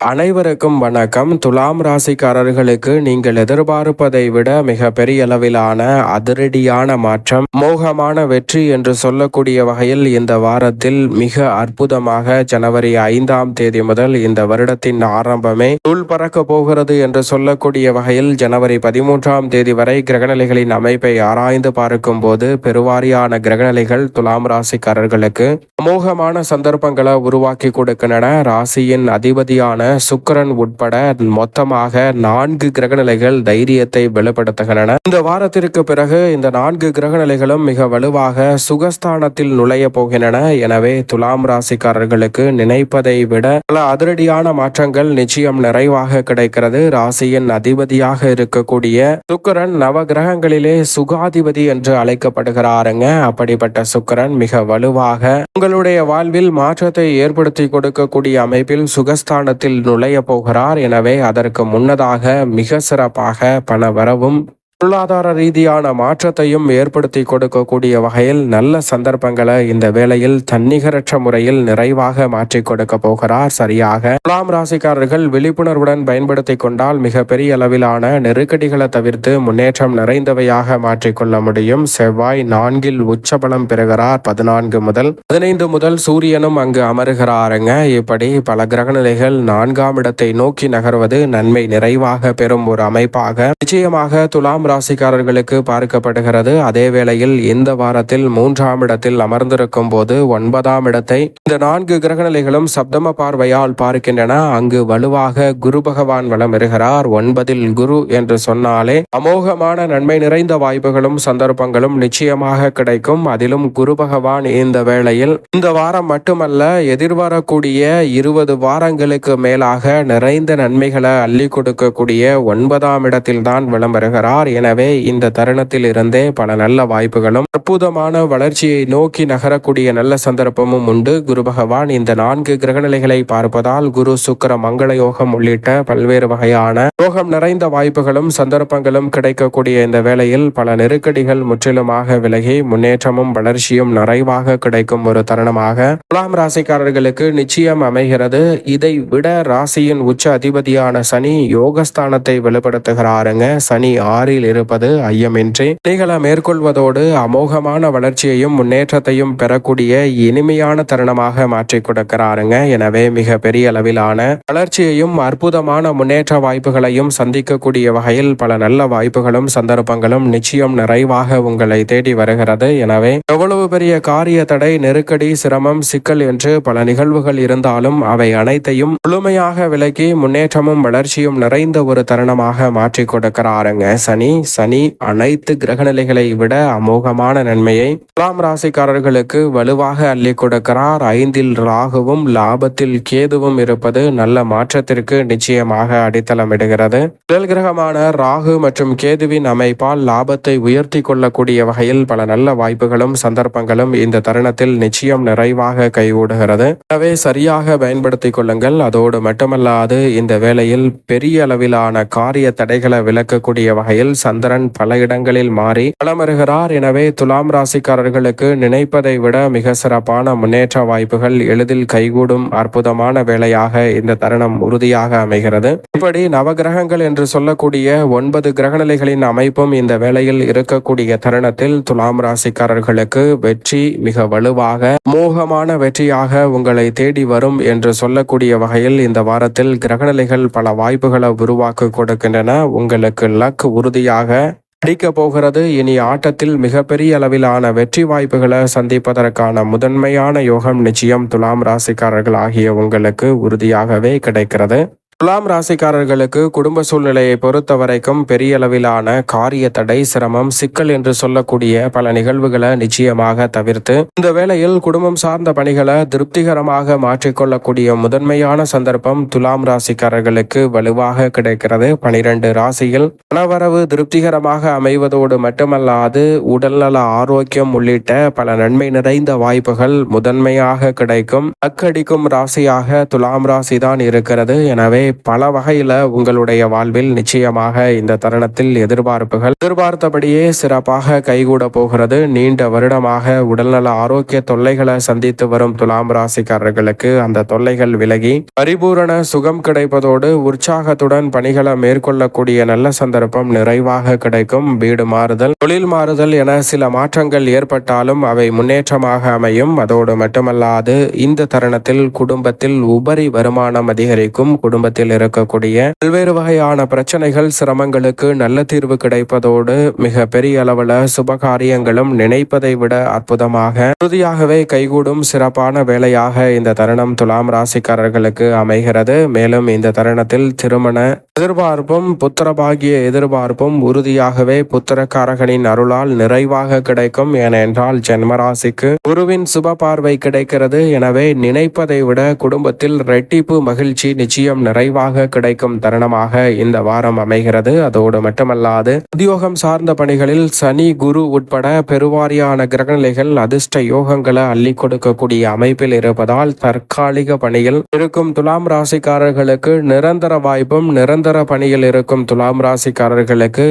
அனைவருக்கும் வணக்கம். துலாம் ராசிக்காரர்களுக்கு நீங்கள் எதிர்பார்ப்பதை விட மிக பெரிய அளவிலான அதிரடியான மாற்றம், மோகமான வெற்றி என்று சொல்லக்கூடிய வகையில் இந்த வாரத்தில் மிக அற்புதமாக ஜனவரி 5ஆம் தேதி முதல் இந்த வருடத்தின் ஆரம்பமே தூள் பறக்க போகிறது என்று சொல்லக்கூடிய வகையில் ஜனவரி 13ஆம் தேதி வரை கிரகநிலைகளின் அமைப்பை ஆராய்ந்து பார்க்கும் போது பெருவாரியான கிரகநிலைகள் துலாம் ராசிக்காரர்களுக்கு அமோகமான சந்தர்ப்பங்களை உருவாக்கி கொடுக்கின்றன. ராசியின் அதிபதியான சுக்கிரன் உட்பட மொத்தமாக 4 கிரகநிலைகள் தைரியத்தை வெளிப்படுத்துகின்றன. இந்த வாரத்திற்கு பிறகு இந்த 4 கிரகநிலைகளும் மிக வலுவாக சுகஸ்தானத்தில் நுழைய போகின்றன. எனவே துலாம் ராசிக்காரர்களுக்கு நினைப்பதை விட பல அதிரடியான மாற்றங்கள் நிச்சயம் நிறைவாக கிடைக்கிறது. ராசியின் அதிபதியாக இருக்கக்கூடிய சுக்கிரன் நவ கிரகங்களிலே சுகாதிபதி என்று அழைக்கப்படுகிறாருங்க. அப்படிப்பட்ட சுக்கிரன் மிக வலுவாக உங்களுடைய வாழ்வில் மாற்றத்தை ஏற்படுத்தி கொடுக்கக்கூடிய அமைப்பில் சுகஸ்தானத்தில் நுழைய போகிறார். எனவே அதற்கு முன்னதாக மிக சிறப்பாக பண வரவும் பொருளாதார ரீதியான மாற்றத்தையும் ஏற்படுத்தி கொடுக்கக்கூடிய வகையில் நல்ல சந்தர்ப்பங்களை இந்த வேளையில் தன்னிகரற்ற முறையில் நிறைவாக மாற்றி கொடுக்க போகிறார். சரியாக துலாம் ராசிக்காரர்கள் விழிப்புணர்வுடன் பயன்படுத்தி கொண்டால் மிக பெரிய அளவிலான நெருக்கடிகளை தவிர்த்து முன்னேற்றம் நிறைந்தவையாக மாற்றிக்கொள்ள முடியும். செவ்வாய் 4இல் உச்சபலம் பெறுகிறார். 14 முதல் 15 முதல் சூரியனும் அங்கு அமருகிறாருங்க. இப்படி பல கிரகநிலைகள் 4ஆம் இடத்தை நோக்கி நகர்வது நன்மை நிறைவாக பெறும் ஒரு அமைப்பாக நிச்சயமாக துலாம் ராசிக்காரர்களுக்கு பார்க்கப்படுகிறது. அதே வேளையில் இந்த வாரத்தில் 3ஆம் இடத்தில் அமர்ந்திருக்கும் போது 9ஆம் இடத்தை இந்த 4 கிரகநிலைகளும் சப்தம பார்வையால் பார்க்கின்றன. அங்கு வலுவாக குரு பகவான் வலம் வருகிறார். 9இல் குரு என்று சொன்னாலே அமோகமான நன்மை நிறைந்த வாய்ப்புகளும் சந்தர்ப்பங்களும் நிச்சயமாக கிடைக்கும். அதிலும் குரு பகவான் இந்த வேளையில் இந்த வாரம் மட்டுமல்ல, எதிர்வரக்கூடிய 20 வாரங்களுக்கு மேலாக நிறைந்த நன்மைகளை அள்ளி கொடுக்கக்கூடிய 9ஆம் இடத்தில் தான் வலம் வருகிறார். எனவே இந்த தருணத்தில் இருந்தே பல நல்ல வாய்ப்புகளும் அற்புதமான வளர்ச்சியை நோக்கி நகரக்கூடிய நல்ல சந்தர்ப்பமும் உண்டு. குரு பகவான் இந்த 4 கிரகநிலைகளை பார்ப்பதால் குரு சுக்கிர மங்கள யோகம் உள்ளிட்ட பல்வேறு வகையான யோகம் நிறைந்த வாய்ப்புகளும் சந்தர்ப்பங்களும் கிடைக்கக்கூடிய இந்த வேளையில் பல நெருக்கடிகள் முற்றிலுமாக விலகி முன்னேற்றமும் வளர்ச்சியும் நிறைவாக கிடைக்கும் ஒரு தருணமாக துலாம் ராசிக்காரர்களுக்கு நிச்சயம் அமைகிறது. இதை விட ராசியின் உச்ச அதிபதியான சனி யோகஸ்தானத்தை வெளிப்படுத்துகிறாருங்க. சனி 6இல் இருப்பது ஐயமின்றி பணிகளை மேற்கொள்வதோடு அமோகமான வளர்ச்சியையும் முன்னேற்றத்தையும் பெறக்கூடிய இனிமையான தருணமாக மாற்றி கொடுக்கிறாருங்க. எனவே மிக பெரிய அளவிலான வளர்ச்சியையும் அற்புதமான முன்னேற்ற வாய்ப்புகளையும் சந்திக்கக்கூடிய வகையில் பல நல்ல வாய்ப்புகளும் சந்தர்ப்பங்களும் நிச்சயம் நிறைவாக உங்களை தேடி வருகிறது. எனவே எவ்வளவு பெரிய காரிய தடை, நெருக்கடி, சிரமம், சிக்கல் என்று பல நிகழ்வுகள் இருந்தாலும் அவை அனைத்தையும் முழுமையாக விலக்கி முன்னேற்றமும் வளர்ச்சியும் நிறைந்த ஒரு தருணமாக மாற்றி கொடுக்கிறாருங்க சனி அனைத்து கிரகநிலைகளை விட அமோகமான நன்மையை துலாம் ராசிக்காரர்களுக்கு வலுவாக அள்ளி கொடுக்கிறார். 5இல் ராகுவும் லாபத்தில் கேதுவும் இருப்பது நல்ல மாற்றத்திற்கு நிச்சயமாக அடித்தளமிடுகிறது. முதல் கிரகமான ராகு மற்றும் கேதுவின் அமைப்பால் லாபத்தை உயர்த்தி கொள்ளக்கூடிய வகையில் பல நல்ல வாய்ப்புகளும் சந்தர்ப்பங்களும் இந்த தருணத்தில் நிச்சயம் நிறைவாக கைகூடுகிறது. எனவே சரியாக பயன்படுத்திக் கொள்ளுங்கள். அதோடு மட்டுமல்லாது இந்த வேளையில் பெரிய அளவிலான காரிய தடைகளை விலக்கக்கூடிய வகையில் சந்திரன் பல இடங்களில் மாறி வலம் வருகிறார். எனவே துலாம் ராசிக்காரர்களுக்கு நினைப்பதை விட மிக சிறப்பான முன்னேற்ற வாய்ப்புகள் எளிதில் கைகூடும் அற்புதமான வேளையாக இந்த தருணம் உறுதியாக அமைகிறது. இப்படி நவகிரகங்கள் என்று சொல்லக்கூடிய 9 கிரகநிலைகளின் அமைப்பும் இந்த வேளையில் இருக்கக்கூடிய தருணத்தில் துலாம் ராசிக்காரர்களுக்கு வெற்றி மிக வலுவாக மோகமான வெற்றியாக உங்களை தேடி வரும் என்று சொல்லக்கூடிய வகையில் இந்த வாரத்தில் கிரகநிலைகள் பல வாய்ப்புகளை உருவாக்கி கொடுக்கின்றன. உங்களுக்கு லக் உறுதியாக அடிக்க போகிறது. இனி ஆட்டத்தில் மிகப்பெரிய அளவிலான வெற்றி வாய்ப்புகளை சந்திப்பதற்கான முதன்மையான யோகம் நிச்சயம் துலாம் ராசிக்காரர்கள் ஆகிய உங்களுக்கு உறுதியாகவே கிடைக்கிறது. துலாம் ராசிக்காரர்களுக்கு குடும்ப சூழ்நிலையை பொறுத்த வரைக்கும் பெரிய அளவிலான காரிய தடை, சிரமம், சிக்கல் என்று சொல்லக்கூடிய பல நிகழ்வுகளை நிச்சயமாக தவிர்த்து இந்த வேளையில் குடும்பம் சார்ந்த பணிகளை திருப்திகரமாக மாற்றிக்கொள்ளக்கூடிய முதன்மையான சந்தர்ப்பம் துலாம் ராசிக்காரர்களுக்கு வலுவாக கிடைக்கிறது. 12 ராசியில் பணவரவு திருப்திகரமாக அமைவதோடு மட்டுமல்லாது உடல்நல ஆரோக்கியம் உள்ளிட்ட பல நன்மை நிறைந்த வாய்ப்புகள் முதன்மையாக கிடைக்கும். அக்கடிக்கும் ராசியாக துலாம் ராசி தான் இருக்கிறது. எனவே பல வகையில உங்களுடைய வாழ்வில் நிச்சயமாக இந்த தருணத்தில் எதிர்பார்த்தபடியே சிறப்பாக கைகூட போகிறது. நீண்ட வருடமாக உடல்நல ஆரோக்கிய தொல்லைகளை சந்தித்து வரும் துலாம் ராசிக்காரர்களுக்கு அந்த தொல்லைகள் விலகி பரிபூரண சுகம் கிடைப்பதோடு உற்சாகத்துடன் பணிகளை மேற்கொள்ளக்கூடிய நல்ல சந்தர்ப்பம் நிறைவாக கிடைக்கும். வீடு மாறுதல், தொழில் மாறுதல் என சில மாற்றங்கள் ஏற்பட்டாலும் அவை முன்னேற்றமாக அமையும். அதோடு மட்டுமல்லாது இந்த தருணத்தில் குடும்பத்தில் உபரி வருமானம் அதிகரிக்கும். குடும்பத்தில் இருக்கக்கூடிய பல்வேறு வகையான பிரச்சனைகள், சிரமங்களுக்கு நல்ல தீர்வு கிடைப்பதோடு மிக பெரிய அளவில் சுபகாரியங்களும் நினைப்பதை விட அற்புதமாக உறுதியாகவே கைகூடும் சிறப்பான வேலையாக இந்த தருணம் துலாம் ராசிக்காரர்களுக்கு அமைகிறது. மேலும் இந்த தருணத்தில் திருமண எதிர்பார்ப்பும் புத்திரபாகிய எதிர்பார்ப்பும் உறுதியாகவே புத்திரக்காரகனின் அருளால் நிறைவாக கிடைக்கும். ஏனென்றால் ஜென்மராசிக்கு குருவின் சுப பார்வை கிடைக்கிறது. எனவே நினைப்பதை விட குடும்பத்தில் ரெட்டிப்பு மகிழ்ச்சி நிச்சயம் நிறைவாக கிடைக்கும் தருணமாக இந்த வாரம் அமைகிறது. அதோடு மட்டுமல்லாது உத்தியோகம் சார்ந்த பணிகளில் சனி, குரு உட்பட பெருவாரியான கிரகநிலைகள் அதிர்ஷ்ட யோகங்களை அள்ளி கொடுக்கக்கூடிய அமைப்பில் இருப்பதால் தற்காலிக பணியில் இருக்கும் துலாம் ராசிக்காரர்களுக்கு நிரந்தர வாய்ப்பும், நிரந்தர பணியில் இருக்கும் துலாம் ராசிக்காரர்களுக்கு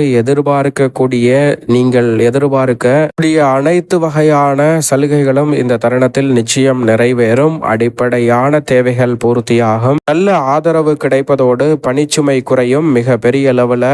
நீங்கள் எதிர்பார்க்கக்கூடிய அனைத்து வகையான சலுகைகளும் இந்த தருணத்தில் நிச்சயம் நிறைவேறும். அடிப்படையான தேவைகள் பூர்த்தியாகும். நல்ல ஆதரவு கிடைப்பதோடு பணிச்சுமை குறையும். மிக பெரிய அளவில்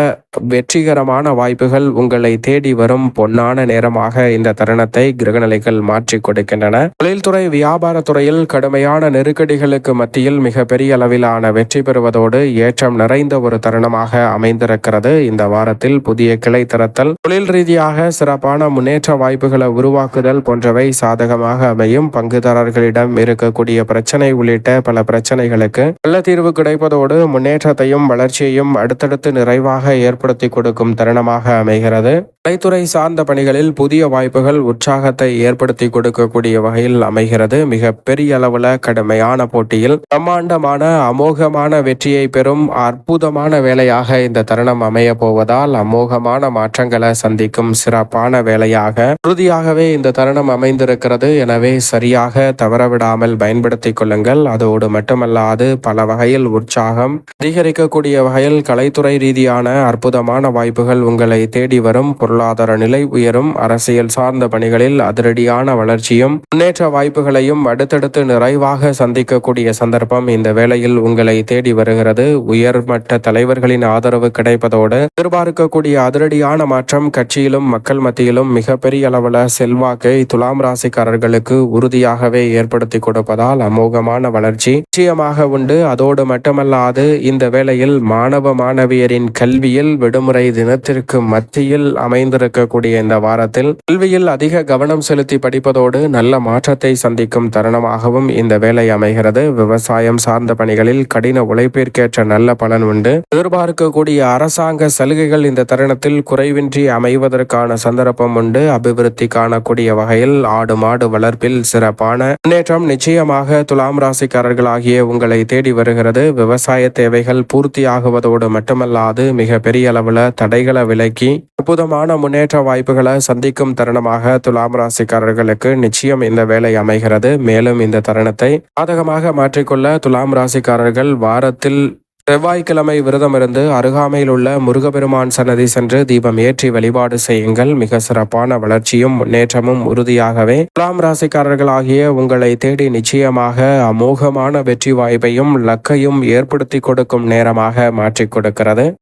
வெற்றிகரமான வாய்ப்புகள் உங்களை தேடி வரும் பொன்னான நேரமாக இந்த தருணத்தை கிரகநிலைகள் மாற்றி கொடுக்கின்றன. தொழில்துறை, வியாபாரத்துறையில் கடுமையான நெருக்கடிகளுக்கு மத்தியில் மிக பெரிய அளவிலான வெற்றி பெறுவதோடு ஏற்றம் நிறைந்த ஒரு தருணமாக அமைந்திருக்கிறது. இந்த வாரத்தில் புதிய கிளை திறத்தல், தொழில் ரீதியாக சிறப்பான முன்னேற்ற வாய்ப்புகளை உருவாக்குதல் போன்றவை சாதகமாக அமையும். பங்குதாரர்களிடம் இருக்கக்கூடிய பிரச்சனை உள்ளிட்ட பல பிரச்சனைகளுக்கு நல்ல தீர்வு கிடைப்பதோடு முன்னேற்றத்தையும் வளர்ச்சியையும் அடுத்தடுத்து நிறைவாக ஏற்படுத்தி கொடுக்கும் தருணமாக அமைகிறது. கலைத்துறை சார்ந்த பணிகளில் புதிய வாய்ப்புகள் உற்சாகத்தை ஏற்படுத்தி கொடுக்கக்கூடிய வகையில் அமைகிறது. மிக பெரிய அளவுல கடுமையான போட்டியில் பிரம்மாண்டமான அமோகமான வெற்றியை பெறும் அற்புதமான வேலையாக இந்த தருணம் அமைய போவதால் அமோகமான மாற்றங்களை சந்திக்கும் சிறப்பான வேலையாக உறுதியாகவே இந்த தருணம் அமைந்திருக்கிறது. எனவே சரியாக தவறவிடாமல் பயன்படுத்திக் கொள்ளுங்கள். அதோடு மட்டுமல்லாது பல வகையில் உற்சாகம் அதிகரிக்கக்கூடிய வகையில் கலைத்துறை ரீதியான அற்புதமான வாய்ப்புகள் உங்களை தேடி வரும். பொருளாதார நிலை உயரும். அரசியல் சார்ந்த பணிகளில் அதிரடியான வளர்ச்சியும் முன்னேற்ற வாய்ப்புகளையும் அடுத்தடுத்து நிறைவாக சந்திக்கக்கூடிய சந்தர்ப்பம் இந்த வேளையில் உங்களை தேடி வருகிறது. உயர்மட்ட தலைவர்களின் ஆதரவு கிடைப்பதோடு எதிர்பார்க்கக்கூடிய அதிரடியான மாற்றம் கட்சியிலும் மக்கள் மத்தியிலும் மிகப்பெரிய அளவில் செல்வாக்கை துலாம் ராசிக்காரர்களுக்கு உறுதியாகவே ஏற்படுத்தி கொடுப்பதால் அமோகமான வளர்ச்சி நிச்சயமாக உண்டு. அதோடு மட்டுமல்லாது இந்த வேளையில் மாணவ மாணவியரின் கல்வியில் விடுமுறை தினத்திற்கு மத்தியில் அமைந்திருக்கக்கூடிய இந்த வாரத்தில் கல்வியில் அதிக கவனம் செலுத்தி படிப்பதோடு நல்ல மாற்றத்தை சந்திக்கும் தருணமாகவும் இந்த வேலை அமைகிறது. விவசாயம் சார்ந்த பணிகளில் கடின உழைப்பிற்கேற்ற நல்ல பலன் உண்டு. எதிர்பார்க்கக்கூடிய அரசாங்க சலுகைகள் இந்த தருணத்தில் குறைவின்றி அமைவதற்கான சந்தர்ப்பம் உண்டு. அபிவிருத்தி காணக்கூடிய வகையில் ஆடு மாடு வளர்ப்பில் சிறப்பான முன்னேற்றம் நிச்சயமாக துலாம் ராசிக்காரர்களாகிய உங்களை தேடி வருகிறது. விவசாய தேவைகள் பூர்த்தியாகுவதோடு மட்டுமல்லாது மிக பெரிய அளவில் தடைகளை விலக்கி அற்புதமான முன்னேற்ற வாய்ப்புகளை சந்திக்கும் தருணமாக துலாம் ராசிக்காரர்களுக்கு நிச்சயம் இந்த வேலை அமைகிறது. மேலும் இந்த தருணத்தை சாதகமாக மாற்றிக்கொள்ள துலாம் ராசிக்காரர்கள் வாரத்தில் செவ்வாய்க்கிழமை விரதமிருந்து அருகாமையில் உள்ள முருகப்பெருமான் சன்னதி சென்று தீபம் ஏற்றி வழிபாடு செய்யுங்கள். மிக சிறப்பான வளர்ச்சியும் முன்னேற்றமும் உறுதியாகவே துலாம் ராசிக்காரர்களாகிய உங்களை தேடி நிச்சயமாக அமோகமான வெற்றி வாய்ப்பையும் லக்கையும் ஏற்படுத்தி கொடுக்கும் நேரமாக மாற்றிக் கொடுக்கிறது.